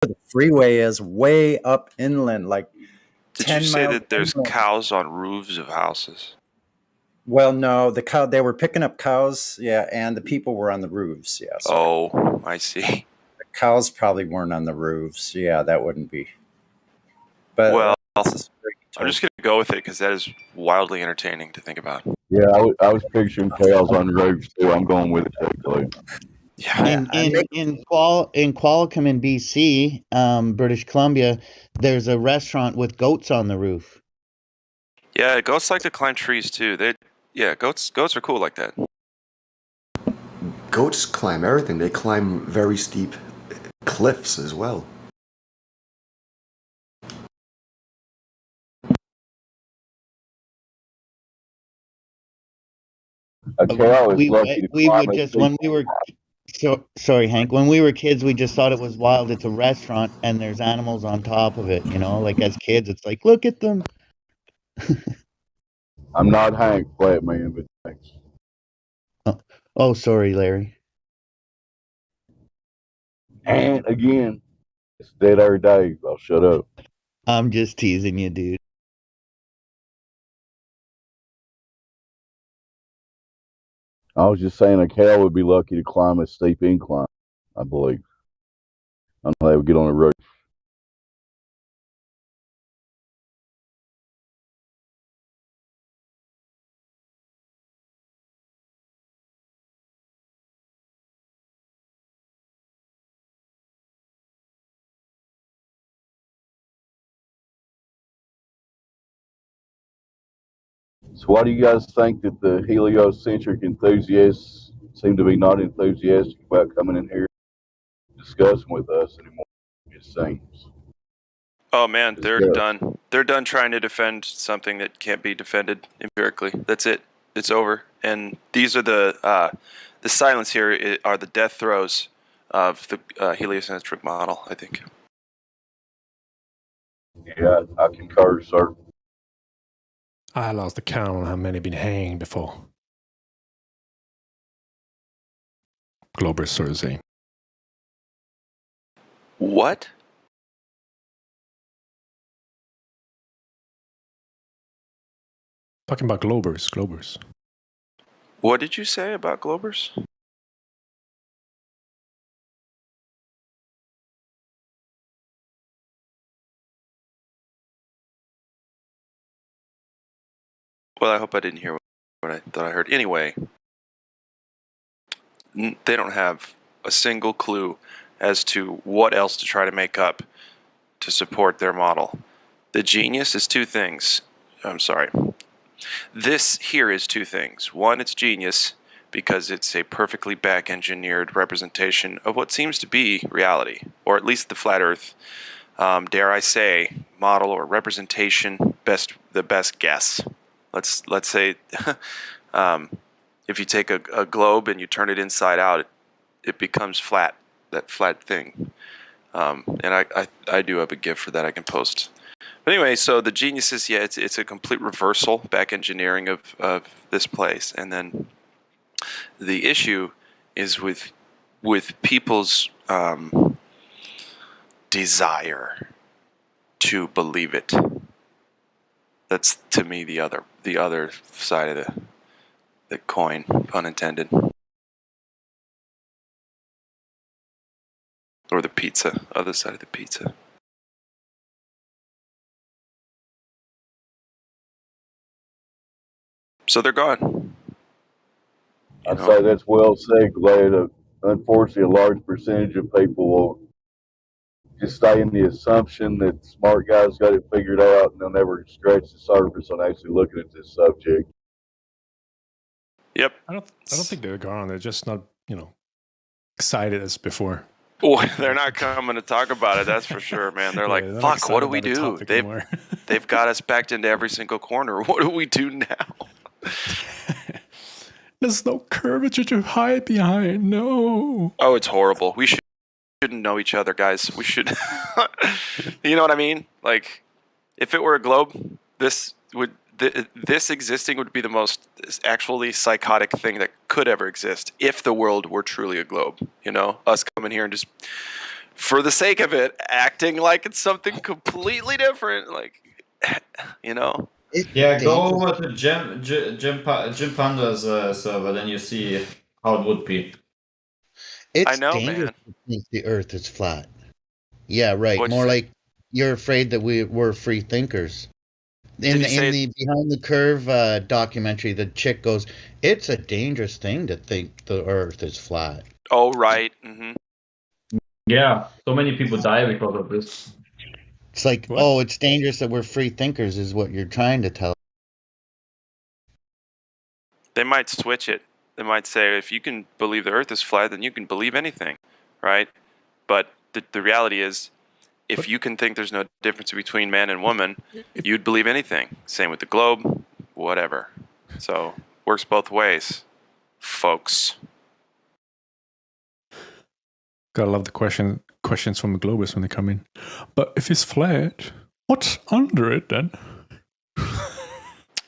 the freeway is way up inland, like Did you 10 say miles that there's inland. cows on roofs of houses? Well, no, they were picking up cows, yeah, and the people were on the roofs, yeah. Sorry, Oh, I see. the cows probably weren't on the roofs, yeah. That wouldn't be, but Well, that's a story he I'm told. just going to go with it because that is wildly entertaining to think about. Yeah, I was picturing cows on roofs too. I'm going with it too, Blue. Yeah. Yeah, In Qualicum in BC, British Columbia, there's a restaurant with goats on the roof. Yeah, goats like to climb trees too. Goats are cool like that. Goats climb everything. They climb very steep cliffs as well. A cow is We lucky to we climb would a just steep. when we were sorry, Hank. When we were kids, we just thought it was wild. It's a restaurant and there's animals on top of it. You know, like as kids, it's like look at them. I'm not Hank Flatman, but thanks. Oh, sorry, Larry. And again, it's dead air Dave. I'll shut up. I'm just teasing you, dude. I was just saying a cow would be lucky to climb a steep incline, I believe. I don't know how they would get on a roof. So why do you guys think that the heliocentric enthusiasts seem to be not enthusiastic about coming in here discussing with us anymore? It seems. Oh man, they're Yeah. done. They're done trying to defend something that can't be defended empirically. That's it. It's over. And these are the silence here are the death throes of the heliocentric model, I think. Yeah, I concur, sir. I lost the count on how many been hanged before. Glober sort of saying. What? Talking about Globers. What did you say about Globers? Well, I hope I didn't hear what I thought I heard. Anyway, they don't have a single clue as to what else to try to make up to support their model. The genius is two things. I'm sorry. This here is two things. One, it's genius because it's a perfectly back-engineered representation of what seems to be reality, or at least the flat Earth, dare I say, model or representation, the best guess. Let's say if you take a globe and you turn it inside out, it becomes flat, that flat thing. And I do have a GIF for that I can post. But anyway, so the genius is, yeah, it's a complete reversal, back engineering of this place. And then the issue is with people's desire to believe it. That's, to me, the other side of the coin, pun intended. Or the pizza, other side of the pizza. So they're gone. I'd say that's well said, Glad. Unfortunately, a large percentage of people will just stay in the assumption that smart guys got it figured out, and they'll never scratch the surface on actually looking at this subject. Yep. I don't think they're gone. They're just not, excited as before. Well, they're not coming to talk about it, that's for sure, man. They're like, they're fuck, what do we do? They've got us backed into every single corner. What do we do now? There's no curvature to hide behind. No. Oh, it's horrible. We shouldn't know each other, guys. We should. You know what I mean? Like, if it were a globe, this existing would be the most actually psychotic thing that could ever exist if the world were truly a globe. Us coming here and just for the sake of it, acting like it's something completely different. Like, you know. Yeah, go over to Jim Panda's server, then you see how it would be. It's I know, dangerous man. to think the Earth is flat. Yeah, right. What'd you More say? like you're afraid that we're free thinkers. Did he say The Behind the Curve documentary, the chick goes, "It's a dangerous thing to think the Earth is flat." Oh, right. Mm-hmm. Yeah, so many people die because of this. It's like, What? oh, it's dangerous that we're free thinkers, is what you're trying to tell. They might switch it. They might say, if you can believe the Earth is flat, then you can believe anything, right? But the reality is, if you can think there's no difference between man and woman, you'd believe anything. Same with the globe, whatever. So, works both ways, folks. Gotta love the questions from the Globus when they come in. But if it's flat, what's under it then?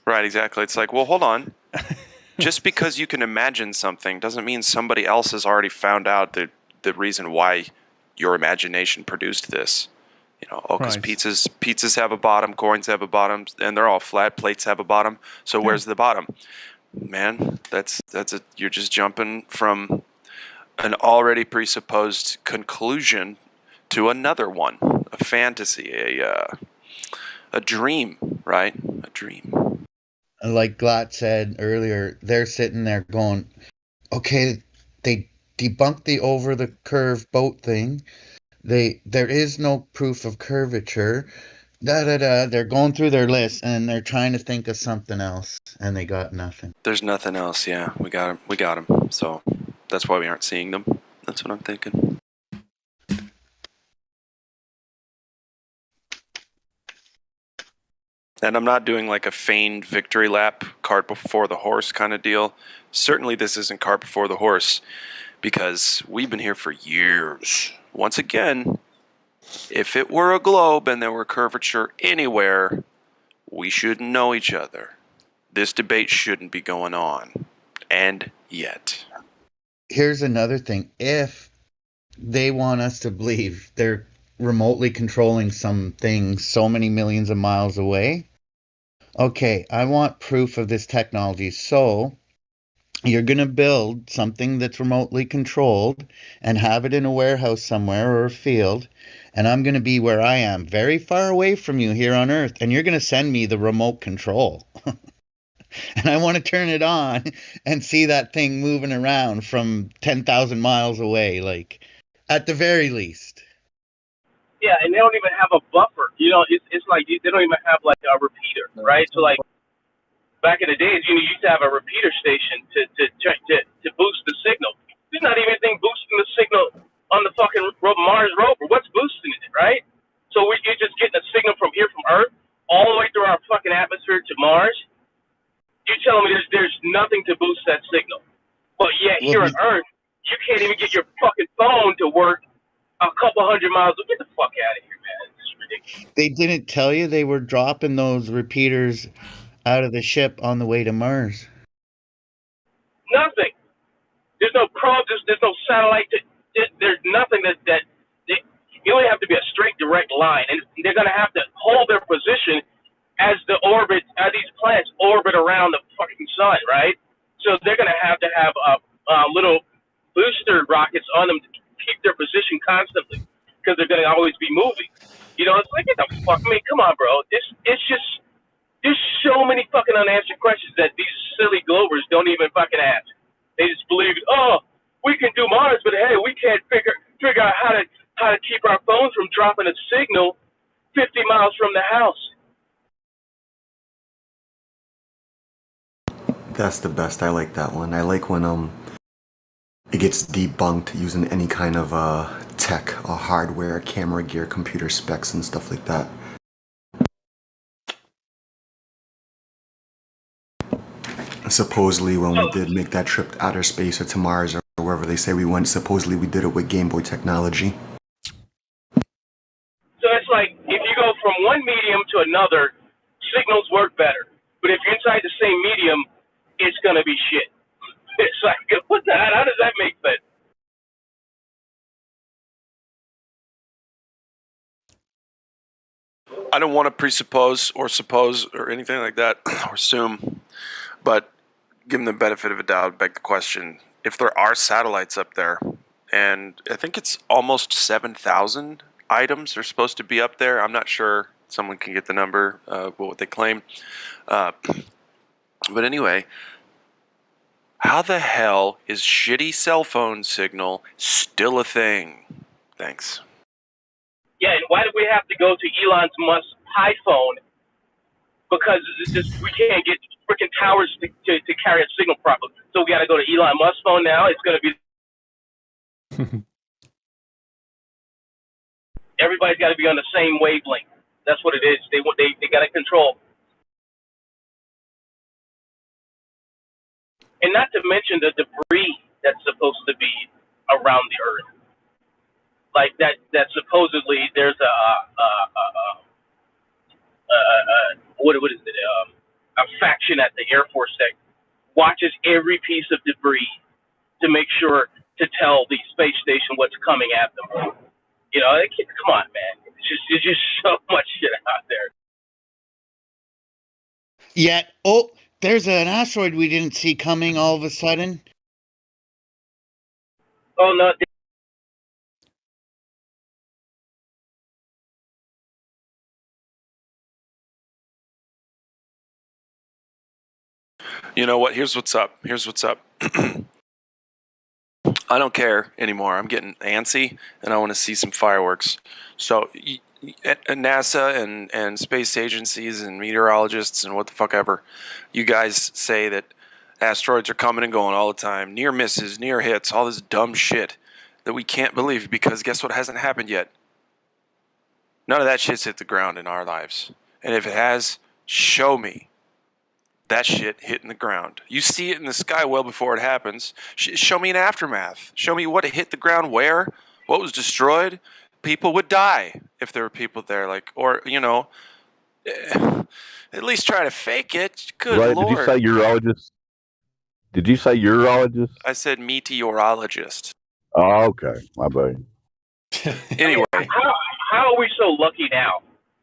Right, exactly. It's like, well, hold on. Just because you can imagine something doesn't mean somebody else has already found out the reason why your imagination produced this. You know, because Right. pizzas have a bottom, coins have a bottom, and they're all flat. Plates have a bottom. So where's the bottom? Man, you're just jumping from an already presupposed conclusion to another one, a fantasy, a dream, right? A dream. And like Glatt said earlier, they're sitting there going, okay, they debunked the over the curve boat thing. There is no proof of curvature. They're going through their list and they're trying to think of something else, and they got nothing. There's nothing else. Yeah, we got them. So that's why we aren't seeing them. That's what I'm thinking. And I'm not doing like a feigned victory lap, cart before the horse kind of deal. Certainly this isn't cart before the horse, because we've been here for years. Once again, if it were a globe and there were curvature anywhere, we shouldn't know each other. This debate shouldn't be going on. And yet. Here's another thing. If they want us to believe they're remotely controlling some things so many millions of miles away, okay, I want proof of this technology. So you're going to build something that's remotely controlled and have it in a warehouse somewhere or a field. And I'm going to be where I am, very far away from you here on Earth. And you're going to send me the remote control. And I want to turn it on and see that thing moving around from 10,000 miles away, like, at the very least. Yeah, and they don't even have a buffer. You know, it's like they don't even have like a repeater, right? So like back in the days, you used to have a repeater station to boost the signal. There's not even anything boosting the signal on the fucking Mars rover. What's boosting it, right? So you're just getting a signal from here from Earth all the way through our fucking atmosphere to Mars. You're telling me there's nothing to boost that signal, but yet Well, here on Earth, you can't even get your fucking phone to work a couple hundred miles. Get the fuck out of here, man. This is ridiculous. they didn't tell you they were dropping those repeaters out of the ship on the way to Mars. Nothing. There's no probe. There's no satellite. There's nothing that you only have to be a straight, direct line, and they're gonna have to hold their position as these planets orbit around the fucking sun, right? So they're gonna have little booster rockets on them to keep their position constantly, because they're gonna always be moving. You know, it's like, get the fuck. I mean, come on, bro. It's just there's so many fucking unanswered questions that these silly Globers don't even fucking ask. They just believe, oh, we can do Mars, but hey, we can't figure out how to keep our phones from dropping a signal 50 miles from the house. That's the best. I like that one. I like when it gets debunked using any kind of tech or hardware, camera gear, computer specs, and stuff like that. Supposedly, when we did make that trip to outer space or to Mars or wherever they say we went, supposedly we did it with Game Boy technology. So it's like, if you go from one medium to another, signals work better. But if you're inside the same medium, it's going to be shit. It's like, what the hell? How does that make sense? I don't want to presuppose or suppose or anything like that or assume, but given the benefit of a doubt, beg the question: if there are satellites up there, and I think it's almost 7,000 items are supposed to be up there. I'm not sure. Someone can get the number, what they claim. But anyway, how the hell is shitty cell phone signal still a thing? Thanks. Yeah, and why do we have to go to Elon Musk's iPhone? Because we can't get freaking towers to carry a signal properly. So we got to go to Elon Musk's phone now. It's going to be everybody's got to be on the same wavelength. That's what it is. They got to control. And not to mention the debris that's supposed to be around the Earth, like that supposedly there's what is it? A faction at the Air Force that watches every piece of debris to make sure to tell the space station what's coming at them. You know, come on, man. It's just so much shit out there. Yet, there's an asteroid we didn't see coming all of a sudden. Oh no. You know what? Here's what's up. I don't care anymore. I'm getting antsy, and I want to see some fireworks. So NASA and space agencies and meteorologists and what the fuck ever, you guys say that asteroids are coming and going all the time. Near misses, near hits, all this dumb shit that we can't believe because guess what hasn't happened yet? None of that shit's hit the ground in our lives. And if it has, show me that shit hitting the ground. You see it in the sky well before it happens. Show me an aftermath. Show me what hit the ground where, what was destroyed. People would die if there were people there, or at least try to fake it. Good Right, Lord. did you say urologist? Did you say urologist? I said meteorologist. Oh, okay. My bad. Anyway. How are we so lucky now?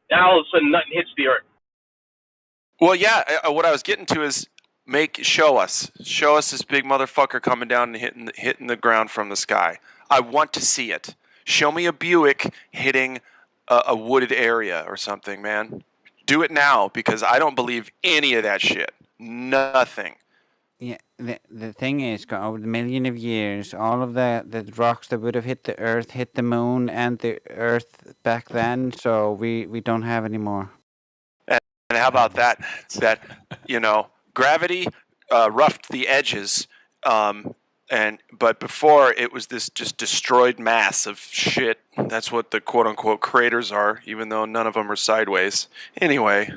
Now all of a sudden nothing hits the Earth. Well, yeah, what I was getting to is show us this big motherfucker coming down and hitting the ground from the sky. I want to see it. Show me a Buick hitting a wooded area or something, man. Do it now because I don't believe any of that shit. Nothing. Yeah, the thing is, over the million of years, all of the rocks that would have hit the Earth hit the moon and the Earth back then, so we don't have any more. And how about that? That, gravity roughed the edges, but before it was this just destroyed mass of shit. That's what the quote-unquote craters are, even though none of them are sideways. Anyway.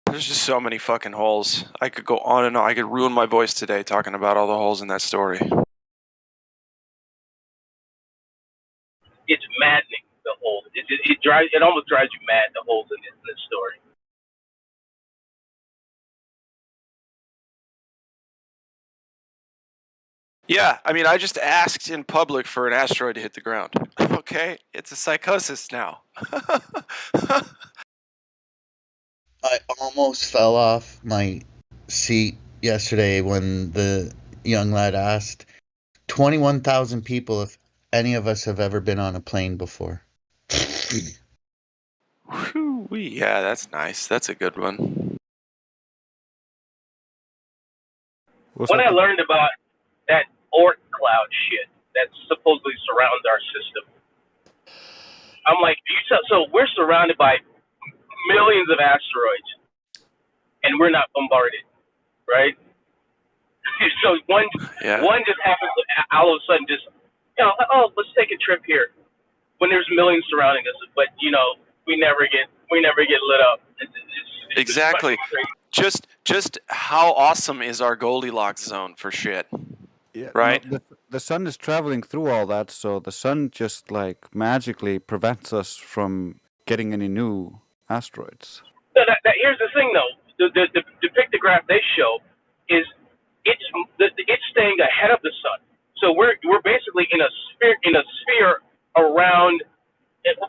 There's just so many fucking holes. I could go on and on. I could ruin my voice today talking about all the holes in that story. It's maddening, the holes. It almost drives you mad, the holes in this story. Yeah, I mean, I just asked in public for an asteroid to hit the ground. Okay? It's a psychosis now. I almost fell off my seat yesterday when the young lad asked 21,000 people if any of us have ever been on a plane before. Yeah, that's nice. That's a good one. When I learned about that Oort cloud shit that supposedly surrounds our system, I'm like, so we're surrounded by millions of asteroids, and we're not bombarded, right? So one just happens to all of a sudden just, let's take a trip here. When there's millions surrounding us, but we never get lit up. It's exactly. Just how awesome is our Goldilocks zone for shit? Yeah, right. No, the sun is traveling through all that, so the sun just magically prevents us from getting any new asteroids. So here's the thing, though. The pictograph they show is it's staying ahead of the sun. So we're basically in a sphere around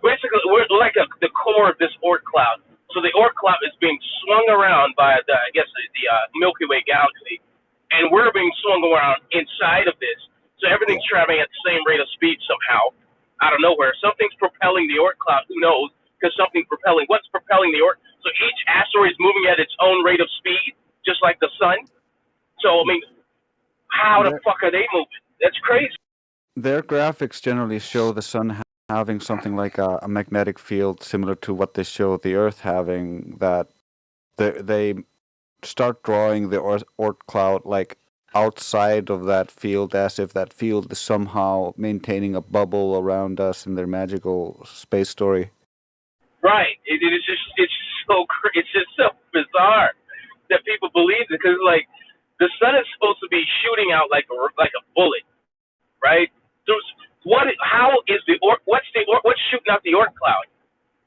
basically we're like the core of this Oort cloud. So the Oort cloud is being swung around by I guess the Milky Way galaxy, and we're being swung around inside of this. So everything's traveling at the same rate of speed somehow, out of nowhere. Something's propelling the Oort cloud. Who knows? Because something's propelling. What's propelling the Oort? So each asteroid is moving at its own rate of speed, just like the sun. So I mean, how the fuck are they moving? That's crazy. Their graphics generally show the sun having something like a magnetic field similar to what they show the Earth having. That they start drawing the Oort cloud like outside of that field, as if that field is somehow maintaining a bubble around us in their magical space story. Right. It's just so bizarre that people believe it, because like the sun is supposed to be shooting out like a bullet, right? So what's shooting out the Oort cloud?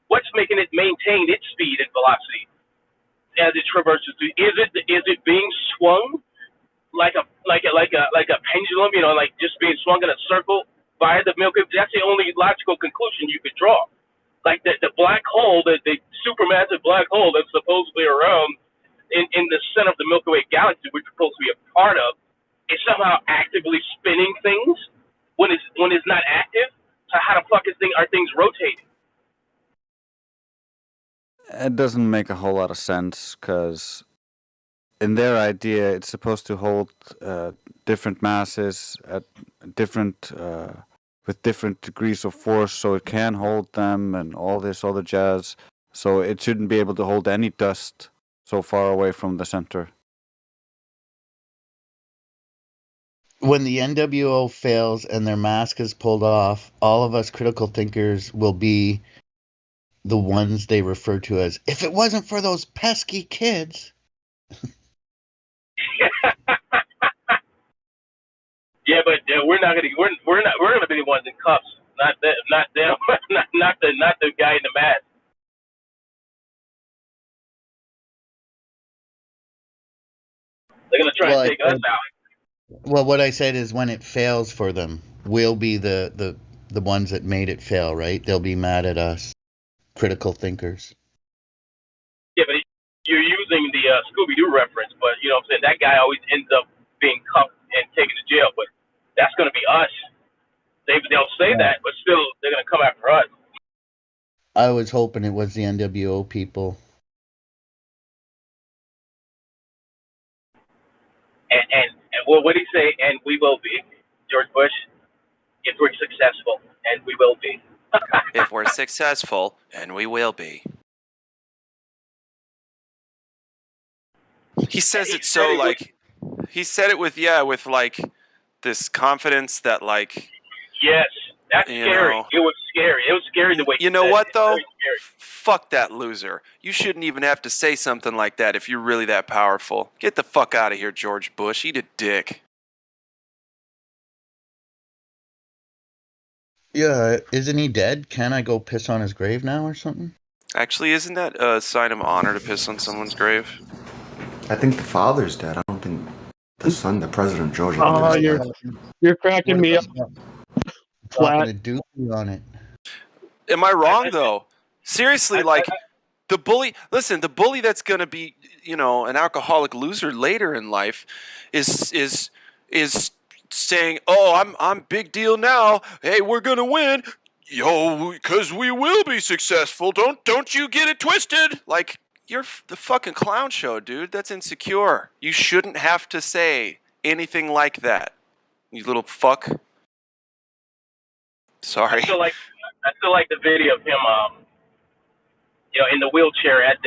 What's making it maintain its speed and velocity as it traverses through? Is it being swung like a pendulum? You know, like just being swung in a circle by the Milky Way? That's the only logical conclusion you could draw. Like the black hole, the supermassive black hole that's supposedly around in the center of the Milky Way galaxy, which we're supposed to be a part of, is somehow actively spinning things when it's not active. So how the fuck are things rotating? It doesn't make a whole lot of sense, because in their idea, it's supposed to hold different masses at different with different degrees of force, so it can hold them and all this other jazz. So it shouldn't be able to hold any dust so far away from the center. When the NWO fails and their mask is pulled off, all of us critical thinkers will be the ones they refer to as, if it wasn't for those pesky kids. Yeah, but we're gonna be the ones in cuffs, not them, not the guy in the mask. They're gonna try and take us out. Well, what I said is, when it fails for them, we'll be the ones that made it fail, right? They'll be mad at us, critical thinkers. Yeah, but you're using the Scooby-Doo reference, but you know what I'm saying? That guy always ends up being cuffed and taken to jail, but that's going to be us. They'll say that, but still, they're going to come after us. I was hoping it was the NWO people. And well, what did he say? And we will be, George Bush, if we're successful, and we will be. If we're successful, and we will be. He says it so like, he said it with like this confidence that like. Yes, that's scary. It was scary. It was scary the way. You know what though? Fuck that loser. You shouldn't even have to say something like that if you're really that powerful. Get the fuck out of here, George Bush. Eat a dick. Yeah, isn't he dead? Can I go piss on his grave now or something? Actually, isn't that a sign of honor to piss on someone's grave? I think the father's dead. I don't think the son, the president, George. Oh, you're cracking me up. Flat. A doobie on it. Am I wrong though? Seriously, like the bully. Listen, the bully that's gonna be, you know, an alcoholic loser later in life, is saying, "Oh, I'm big deal now. Hey, we're gonna win, yo, because we will be successful. Don't you get it twisted? Like." You're the fucking clown show, dude. That's insecure. You shouldn't have to say anything like that. You little fuck. Sorry. I still like the video of him, you know, in the wheelchair at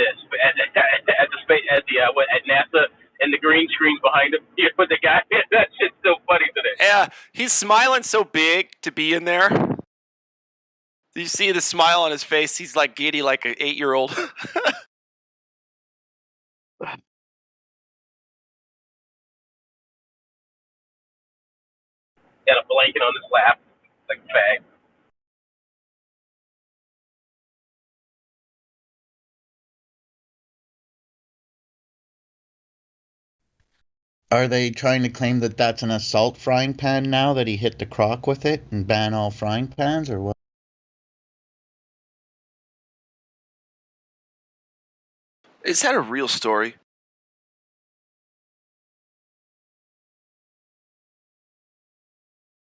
NASA, and the green screens behind him. You put the guy. That shit's so funny today. Yeah, he's smiling so big to be in there. You see the smile on his face. He's like giddy, like an 8-year-old. Got a blanket on his lap, like a fag. Are they trying to claim that that's an assault frying pan now that he hit the crock with it and ban all frying pans, or what? Is that a real story?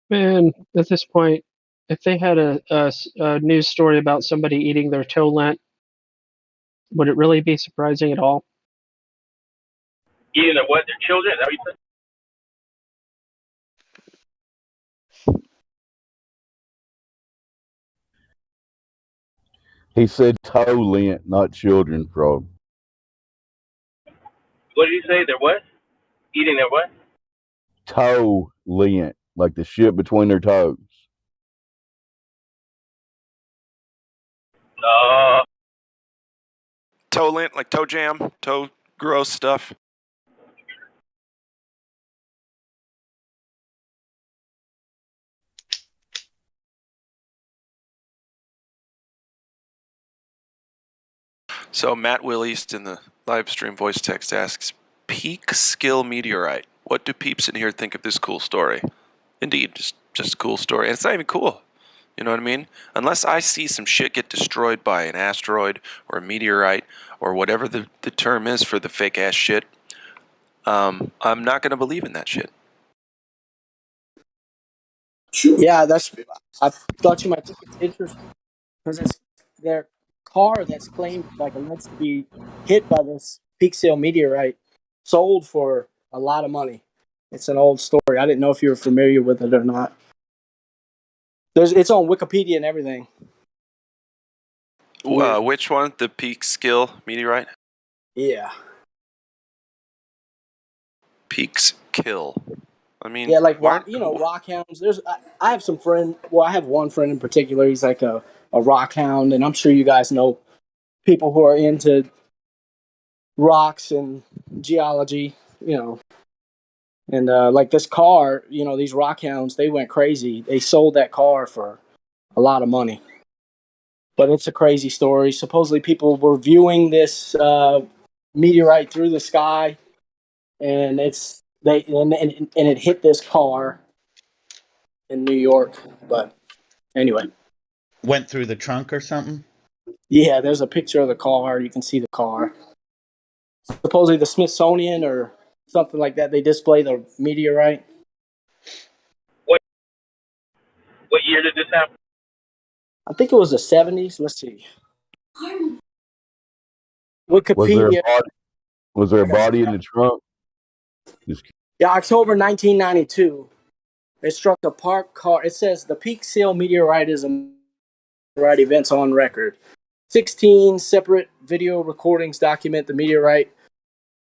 Man, at this point, if they had a news story about somebody eating their toe lint, would it really be surprising at all? Eating their what? Their children? Is that what you said? He said toe lint, not children, Frog. What did he say? Their what? Eating their what? Toe lint, like the shit between their toes. Toe lint, like toe jam, toe gross stuff. So Matt Williest in the live stream voice text asks, peak skill meteorite. What do peeps in here think of this cool story? Indeed, just a cool story. And it's not even cool. You know what I mean? Unless I see some shit get destroyed by an asteroid or a meteorite or whatever the term is for the fake ass shit, I'm not going to believe in that shit. Yeah, I thought you might think it's interesting because it's their car that's claimed, like, alleged to be hit by this peak sale meteorite, sold for a lot of money. It's an old story. I didn't know if you were familiar with it or not. It's on Wikipedia and everything. Which one? The peak skill meteorite? Yeah. Peaks kill. I mean, yeah, like rock hounds. I have some friend. Well, I have one friend in particular. He's like a rock hound, and I'm sure you guys know people who are into rocks and geology. And like this car, these rock hounds, they went crazy. They sold that car for a lot of money. But it's a crazy story. Supposedly, people were viewing this meteorite through the sky, and it hit this car in New York. But anyway, Went through the trunk or something? yeah, there's a picture of the car. You can see the car. Supposedly, the Smithsonian or something like that, they display the meteorite. What year did this happen? I think it was the 70s. Let's see. Wikipedia. Was there a body in the trunk? Yeah, October 1992. It struck a parked car. It says the peak sale meteorite is a meteorite events on record. 16 separate video recordings document the meteorite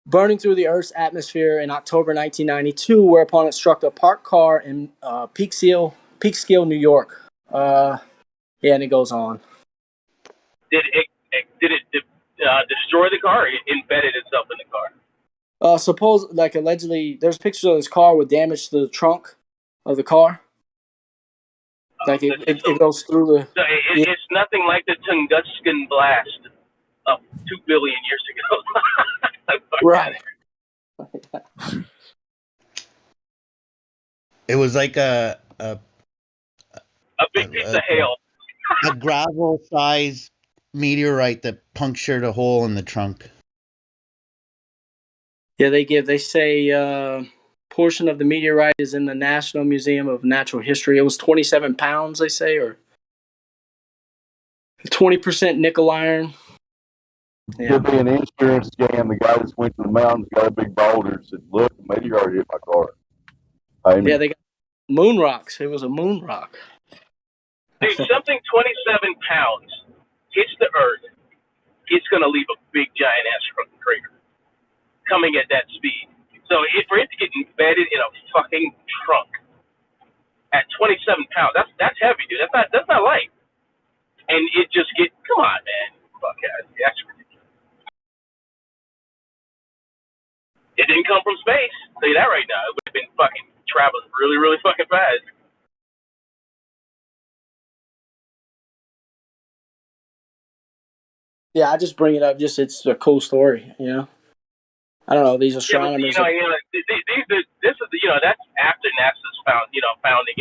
burning through the Earth's atmosphere in October 1992, whereupon it struck a parked car in Peekskill, New York. And it goes on. Did it destroy the car? Or it embedded itself in the car. Allegedly, there's pictures of this car with damage to the trunk of the car. Like it goes through the. So it's nothing like the Tunguska blast of 2 billion years ago. Right. It was like a big piece of hail. A gravel-sized meteorite that punctured a hole in the trunk. Yeah, they say portion of the meteorite is in the National Museum of Natural History. It was 27 pounds, they say, or 20% nickel iron. Yeah. Could be an insurance scam. The guy just went to the mountains, got a big boulder, and said, "Look, a meteor hit my car." Yeah, they got moon rocks. It was a moon rock. Dude, something 27 pounds hits the Earth, it's going to leave a big, giant ass crater coming at that speed. So for it to get embedded in a fucking trunk at 27 pounds, that's heavy, dude. That's not light. And it just come on, man. Fuck yeah, that's ridiculous. It didn't come from space. I'll tell you that right now. It would have been fucking traveling really, really fucking fast. Yeah, I just bring it up. It's a cool story, I don't know, these astronomers. Yeah, this is that's after NASA's founding,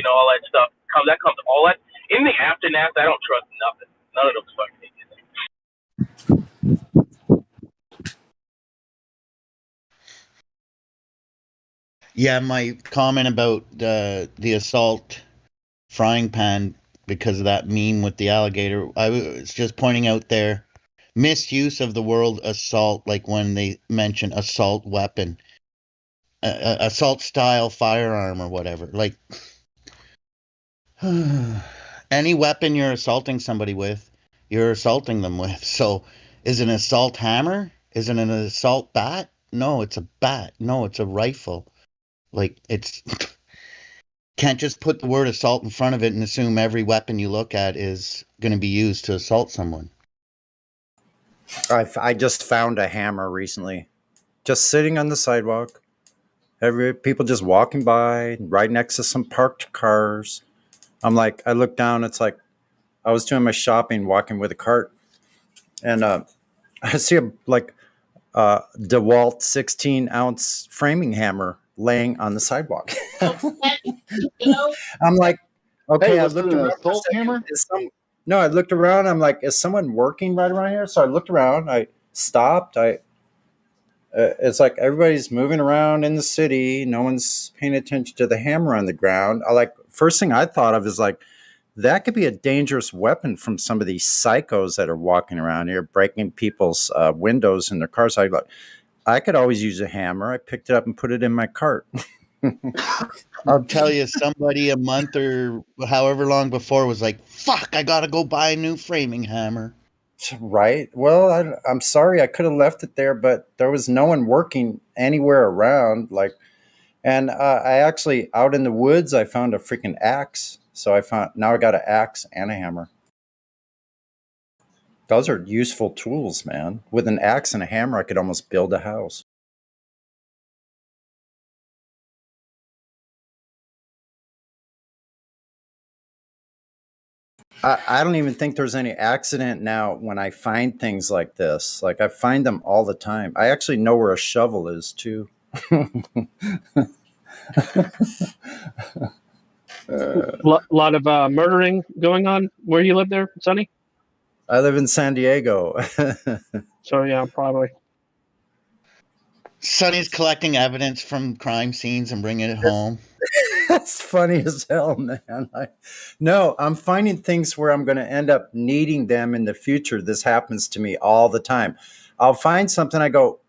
all that stuff. That comes all that anything after NASA. I don't trust nothing. None of those fucking things. Yeah, my comment about the assault frying pan because of that meme with the alligator. I was just pointing out their misuse of the word assault, like when they mention assault weapon, assault style firearm or whatever. Like any weapon you're assaulting somebody with, you're assaulting them with. So is it an assault hammer? Is it an assault bat? No, it's a bat. No, it's a rifle. Like it's can't just put the word assault in front of it and assume every weapon you look at is going to be used to assault someone. I just found a hammer recently, just sitting on the sidewalk. People just walking by, right next to some parked cars. I'm like, I look down. It's like I was doing my shopping, walking with a cart, and I see a DeWalt 16-ounce framing hammer laying on the sidewalk. I'm like, Hey, okay. I was it looked an around for a assault second. hammer? No, I looked around. I'm like, is someone working right around here? So I looked around. I stopped. It's like everybody's moving around in the city. No one's paying attention to the hammer on the ground. First thing I thought of is like, that could be a dangerous weapon from some of these psychos that are walking around here, breaking people's windows in their cars. I could always use a hammer. I picked it up and put it in my cart. I'll tell you, somebody a month or however long before was like, fuck, I got to go buy a new framing hammer. Right. Well, I'm sorry. I could have left it there, but there was no one working anywhere around. And I actually, out in the woods, I found a freaking axe. So now I got an axe and a hammer. Those are useful tools, man. With an axe and a hammer, I could almost build a house. I don't even think there's any accident now when I find things like this. Like, I find them all the time. I actually know where a shovel is too. Lot of murdering going on where you live there, Sonny. I live in San Diego. So yeah, probably. Sonny's collecting evidence from crime scenes and bringing it home. That's funny as hell, man. No, I'm finding things where I'm going to end up needing them in the future. This happens to me all the time. I'll find something, I go,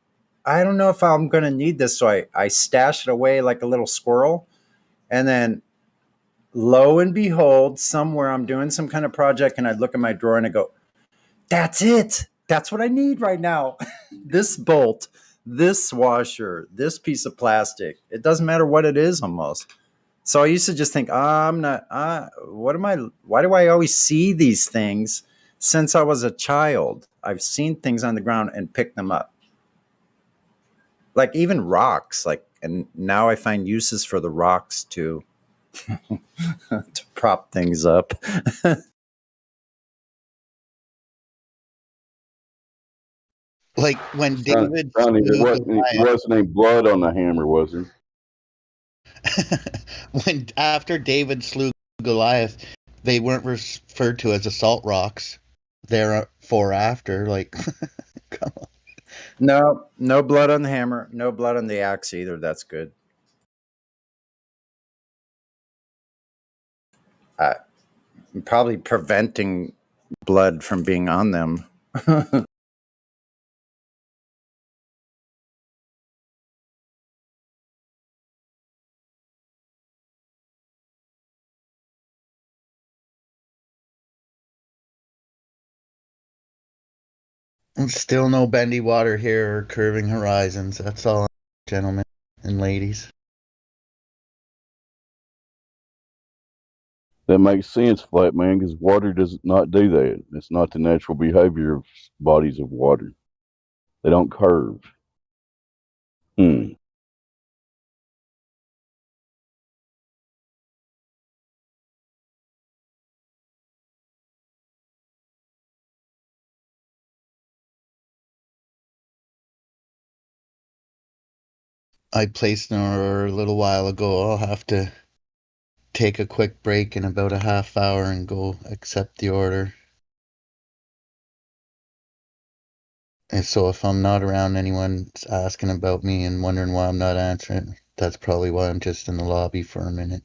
I don't know if I'm going to need this. So I stash it away like a little squirrel. And then lo and behold, somewhere I'm doing some kind of project and I look at my drawer and I go, that's it. That's what I need right now. This bolt, this washer, this piece of plastic. It doesn't matter what it is almost. So I used to just think, I'm not, why do I always see these things? Since I was a child, I've seen things on the ground and picked them up. Like even rocks, and now I find uses for the rocks too, to prop things up. Like when David Sonny, slew it wasn't any blood on the hammer, was there? when after David slew Goliath, they weren't referred to as assault rocks. Therefore, after, like, come on. No blood on the hammer, no blood on the axe either. That's good. Probably preventing blood from being on them. Still no bendy water here or curving horizons. That's all, gentlemen and ladies. That makes sense, Flat Man, because water does not do that. It's not the natural behavior of bodies of water. They don't curve. I placed an order a little while ago. I'll have to take a quick break in about a half hour and go accept the order. And so if I'm not around, anyone's asking about me and wondering why I'm not answering, That's probably why I'm just in the lobby for a minute.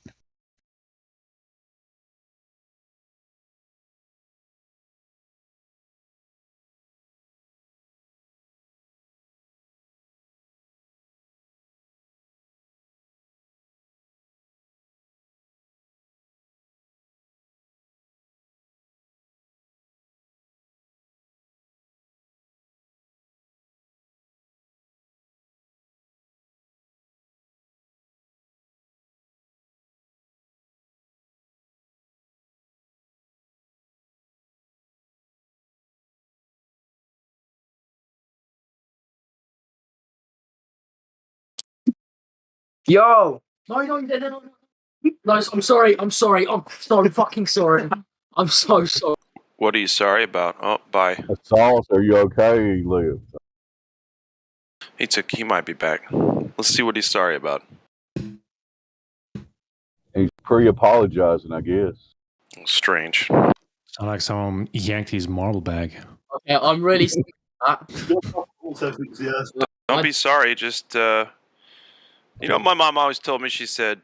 Yo! No. I'm sorry. I'm so fucking sorry. I'm so sorry. What are you sorry about? Oh, bye. Sauce, are you okay, Liv? He might be back. Let's see what he's sorry about. He's pre-apologizing, I guess. Strange. Sound like someone yanked his marble bag. Okay, I'm really sorry Don't be sorry. Just, my mom always told me, she said,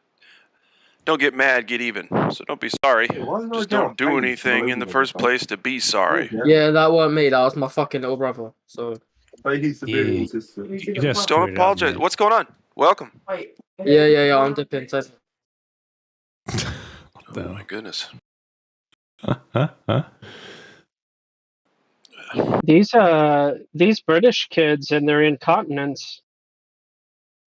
don't get mad, get even. So don't be sorry. Just don't do anything in the first place to be sorry. Yeah, that weren't me. That was my fucking little brother. So. Just don't apologize. What's going on? Welcome. Yeah. I'm dipping. So. Oh my goodness. These British kids and their incontinence.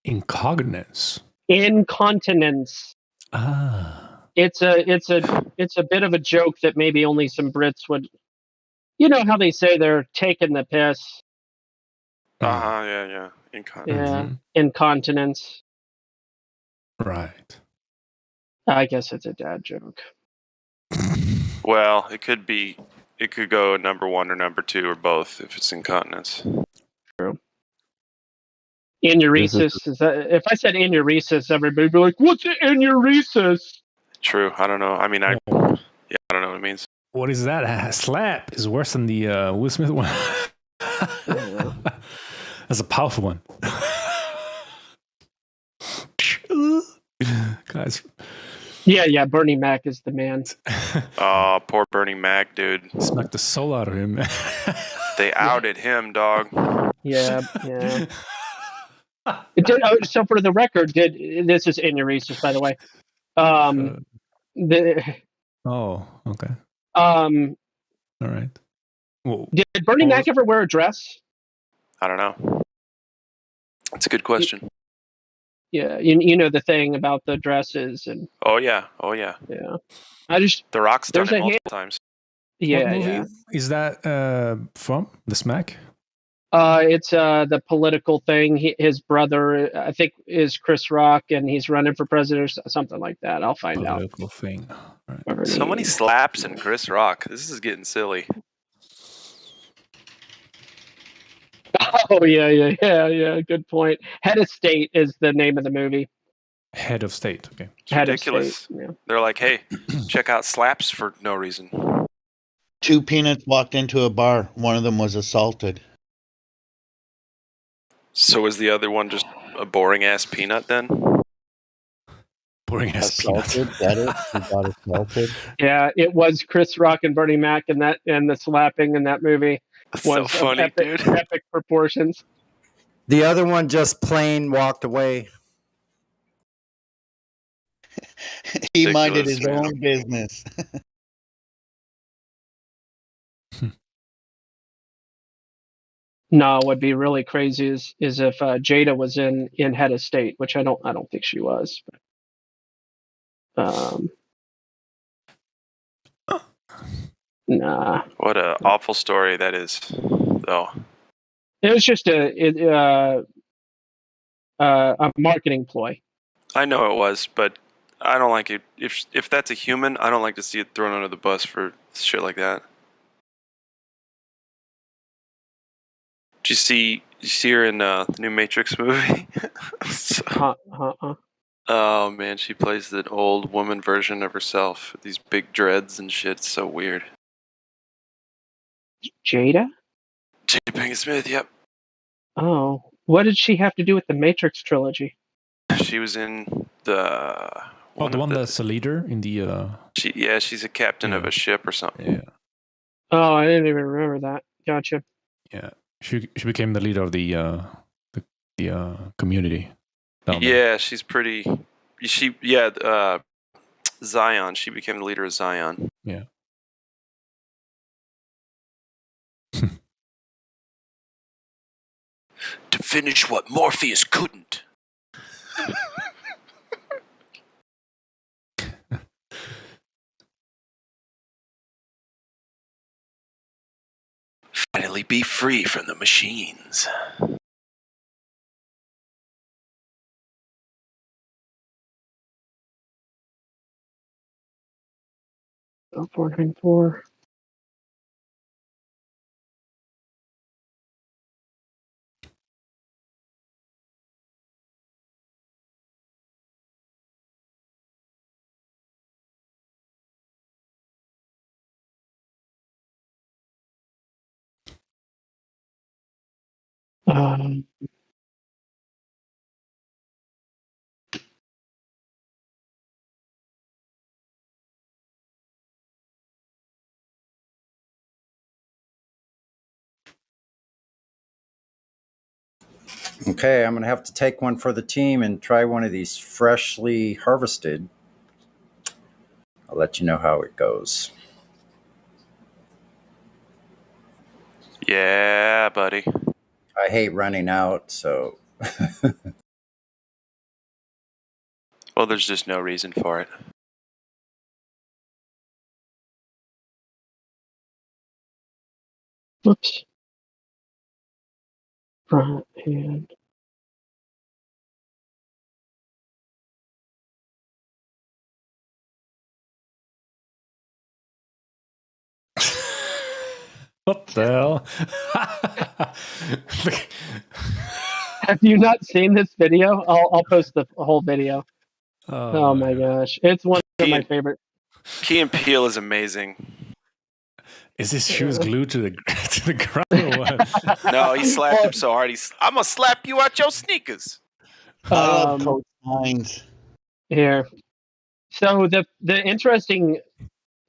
Incontinence. Incontinence. Ah. It's a bit of a joke that maybe only some Brits would. You know how they say they're taking the piss. Yeah. Incontinence. Yeah, incontinence. Right. I guess it's a dad joke. Well, it could go number 1 or number 2 or both if it's incontinence. True. Aneurysис. Is that, if I said aneurysis, everybody would be like, what's an aneurysis? True. I don't know. I mean, I don't know what it means. What is that? Slap is worse than the Will Smith one. That's a powerful one. Guys. Yeah, Bernie Mac is the man. Oh, poor Bernie Mac, dude. Smacked the soul out of him. They outed him, dog. Yeah. So for the record, this is aneurysis, by the way. Okay. All right. Well, did Bernie Mac ever wear a dress? I don't know. That's a good question. Yeah, you know the thing about the dresses and. Oh yeah. Yeah, I just. The Rock's done it multiple times. Yeah, what movie is that from? The Smack? It's the political thing. His brother, I think, is Chris Rock, and he's running for president or something like that. I'll find out. Political thing. Right. So many slaps in Chris Rock. This is getting silly. Oh yeah. Good point. Head of State is the name of the movie. Head of State. Okay. It's ridiculous. Yeah. They're like, hey, check out slaps for no reason. 2 peanuts walked into a bar. One of them was assaulted. So was the other one just a boring ass peanut then? Boring ass peanut. He got assaulted. Yeah, it was Chris Rock and Bernie Mac and the slapping in that movie. That's so funny, dude. Epic proportions. The other one just plain walked away. He minded his own business. No, what'd be really crazy is if Jada was in Head of State, which I don't think she was. But, nah. What a awful story that is, though. It was just a marketing ploy. I know it was, but I don't like it. If that's a human, I don't like to see it thrown under the bus for shit like that. Did you see her in the new Matrix movie? Oh man, she plays the old woman version of herself with these big dreads and shit. It's so weird. Jada Pinkett Smith, yep. Oh, what did she have to do with the Matrix trilogy? She was in the. The one that's a leader in the. She's a captain of a ship or something. Yeah. Oh, I didn't even remember that. Gotcha. Yeah, she became the leader of the community. Yeah, she's pretty. Zion. She became the leader of Zion. Yeah. To finish what Morpheus couldn't. Finally be free from the machines. Oh, 494. Okay, I'm going to have to take one for the team and try one of these freshly harvested. I'll let you know how it goes. Yeah, buddy. I hate running out, so. Well, there's just no reason for it. Whoops. Front hand. What the hell? Have you not seen this video? I'll post the whole video. Oh my gosh, it's one of my favorite. Key and Peele is amazing. Is his shoes glued to the ground or what? No, he slapped him so hard. I'm gonna slap you out your sneakers. I love Coach Hines. Here. So the interesting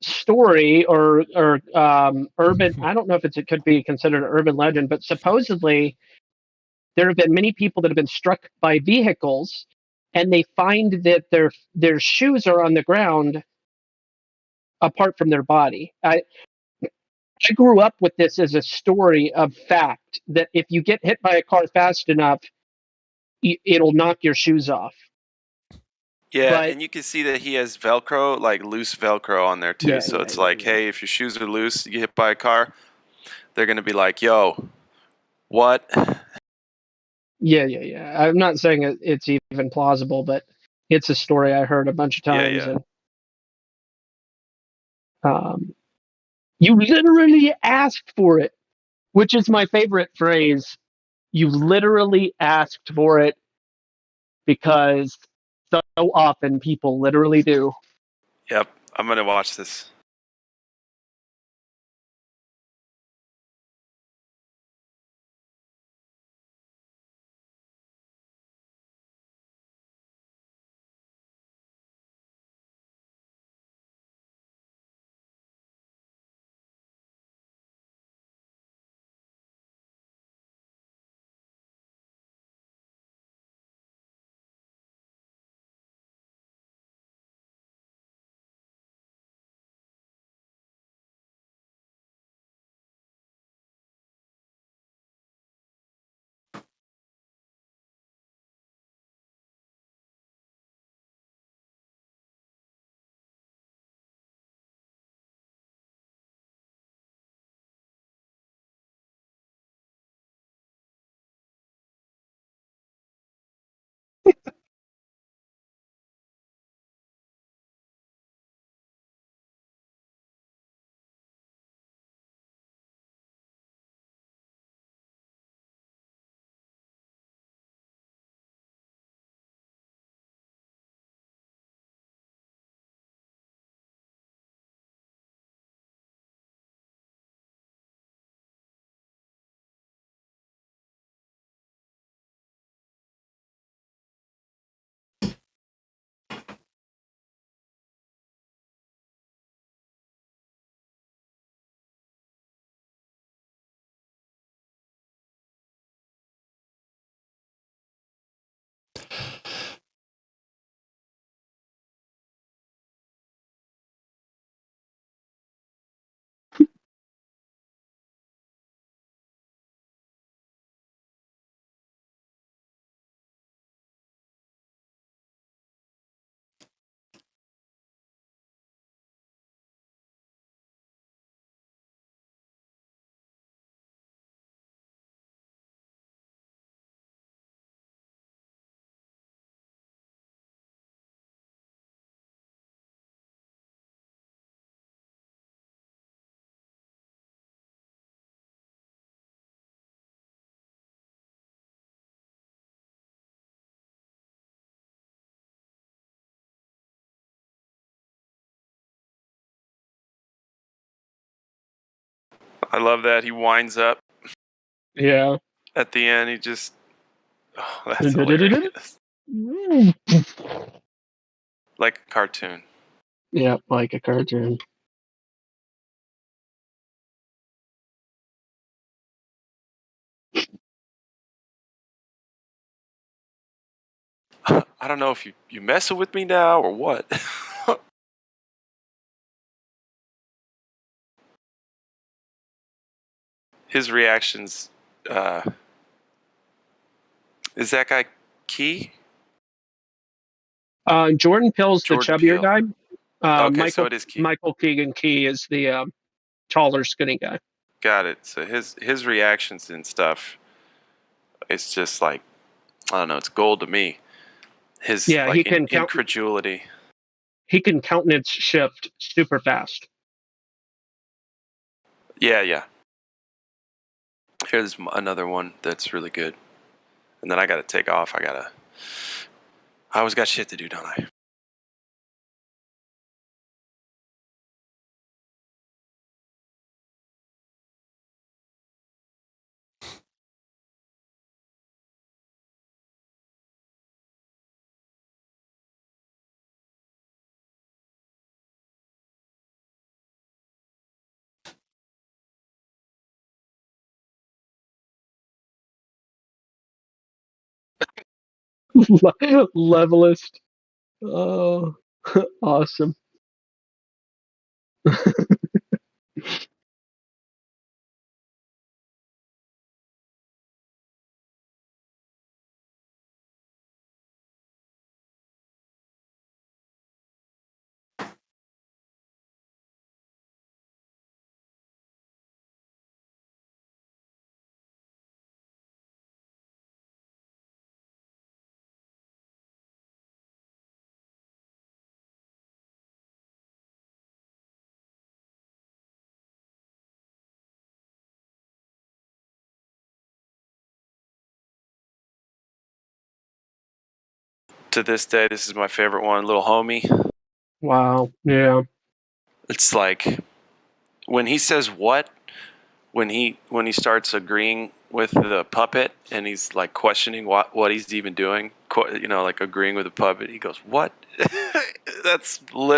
story or urban, I don't know if it could be considered an urban legend, but supposedly there have been many people that have been struck by vehicles and they find that their shoes are on the ground apart from their body. I grew up with this as a story of fact that if you get hit by a car fast enough, it'll knock your shoes off. Yeah, and you can see that he has Velcro, like loose Velcro on there too. Yeah, so yeah, it's like, hey, if your shoes are loose, you get hit by a car, they're going to be like, yo, what? Yeah. I'm not saying it's even plausible, but it's a story I heard a bunch of times. Yeah. And you literally asked for it, which is my favorite phrase. You literally asked for it because so often people literally do. Yep, I'm going to watch this. I love that. He winds up Yeah. at the end. He just, that's hilarious. Like a cartoon. Yeah, like a cartoon. I don't know if you messing with me now or what. His reactions, is that guy Key? Jordan Peele's the Jordan chubbier Peele. guy. Okay, so it is Key. Michael Keegan Key is the taller, skinny guy. Got it. So his reactions and stuff, it's just like, I don't know, it's gold to me. His like he can incredulity. He can countenance shift super fast. Yeah. Here's another one that's really good. And then I got to take off. I always got shit to do, don't I? Levelist. Oh, awesome. To this day, this is my favorite one, Little Homie. Wow. Yeah. It's like when he says what, when he starts agreeing with the puppet and he's like questioning what he's even doing, like agreeing with the puppet, he goes, "What?" That's literally